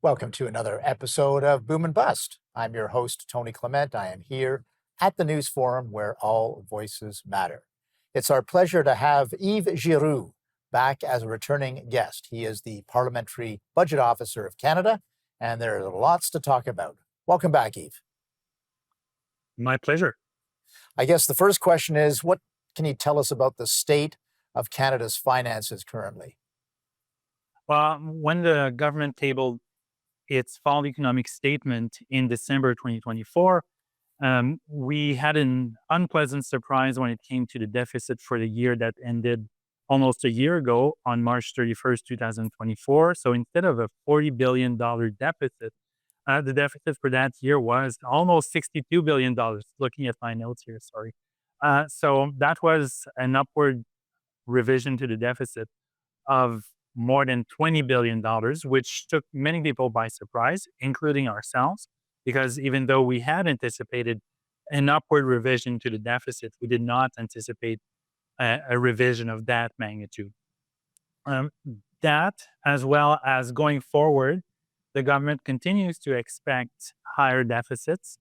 Welcome to another episode of Boom and Bust. I'm your host, Tony Clement. I am here at the News Forum where all voices matter. It's our pleasure to have Yves Giroux back as a returning guest. He is the Parliamentary Budget Officer of Canada, and there are lots to talk about. Welcome back, Yves. My pleasure. I guess the first question is, what can you tell us about the state of Canada's finances currently? Well, when the government tabled its fall economic statement in December 2024, we had an unpleasant surprise when it came to the deficit for the year that ended almost a year ago on March 31st, 2024. So instead of a $40 billion deficit, the deficit for that year was almost $62 billion, looking at my notes here, sorry. So that was an upward revision to the deficit of more than $20 billion, which took many people by surprise, including ourselves, because even though we had anticipated an upward revision to the deficit, we did not anticipate a revision of that magnitude. That, as well as going forward, the government continues to expect higher deficits,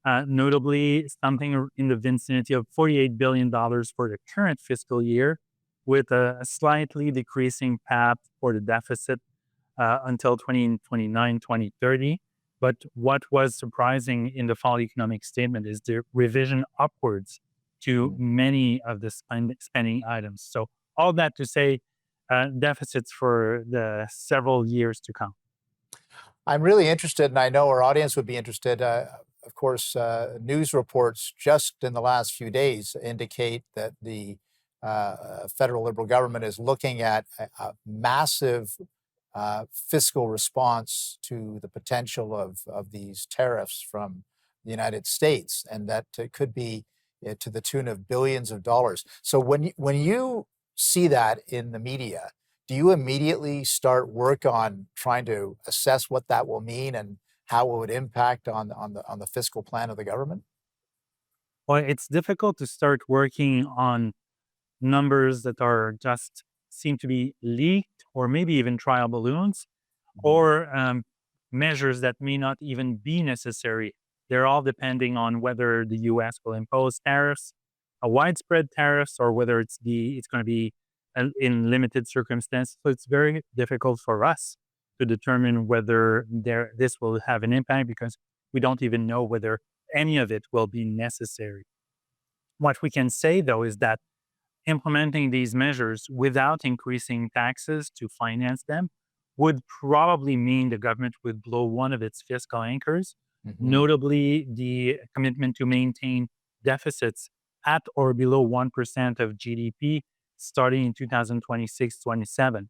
notably something in the vicinity of $48 billion for the current fiscal year, with a slightly decreasing path for the deficit until 2029, 2030. But what was surprising in the fall economic statement is the revision upwards to many of the spending items. So all that to say, deficits for the several years to come. I'm really interested, and I know our audience would be interested. Of course, news reports just in the last few days indicate that the federal Liberal government is looking at a massive fiscal response to the potential of these tariffs from the United States, and that it could be to the tune of billions of dollars. So when you see that in the media, do you immediately start work on trying to assess what that will mean and how it would impact on the fiscal plan of the government? Well, it's difficult to start working on numbers that are just seem to be leaked or maybe even trial balloons or measures that may not even be necessary. They're all depending on whether the U.S. will impose tariffs, a widespread tariffs, or whether it's going to be in limited circumstances. So it's very difficult for us to determine whether this will have an impact because we don't even know whether any of it will be necessary. What we can say, though, is that implementing these measures without increasing taxes to finance them would probably mean the government would blow one of its fiscal anchors, notably the commitment to maintain deficits at or below 1% of GDP starting in 2026-27.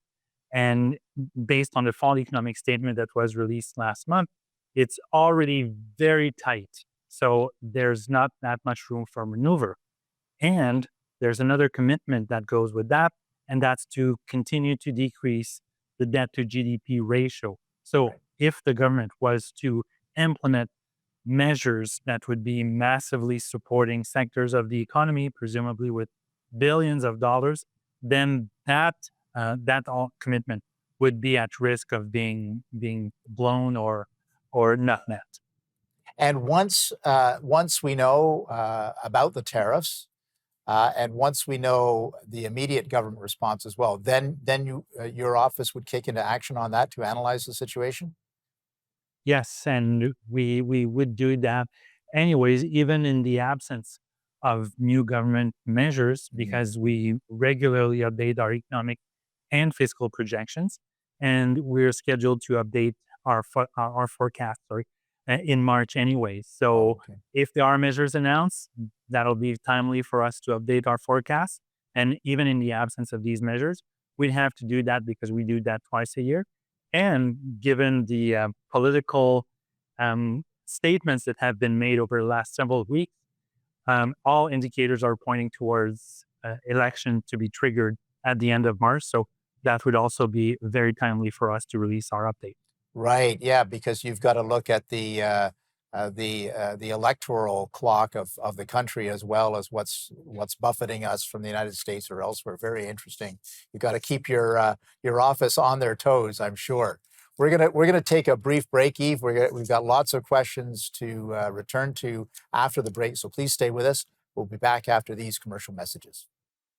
And based on the fall economic statement that was released last month, it's already very tight. So there's not that much room for maneuver. And there's another commitment that goes with that, and that's to continue to decrease the debt to GDP ratio. So if the government was to implement measures that would be massively supporting sectors of the economy, presumably with billions of dollars, then that all commitment would be at risk of being blown or not met. And once we know about the tariffs, and once we know the immediate government response as well, then your office would kick into action on that to analyze the situation? Yes, and we would do that anyways, even in the absence of new government measures, because we regularly update our economic and fiscal projections, and we're scheduled to update our forecast, in March anyways. So if there are measures announced, that'll be timely for us to update our forecast. And even in the absence of these measures, we'd have to do that because we do that twice a year. And given the political statements that have been made over the last several weeks, all indicators are pointing towards election to be triggered at the end of March. So that would also be very timely for us to release our update. Right. Yeah, because you've got to look at the electoral clock of the country as well as what's buffeting us from the United States or elsewhere. Very interesting. You've got to keep your office on their toes, I'm sure. We're gonna take a brief break, Yves. We've got lots of questions to return to after the break, so please stay with us. We'll be back after these commercial messages.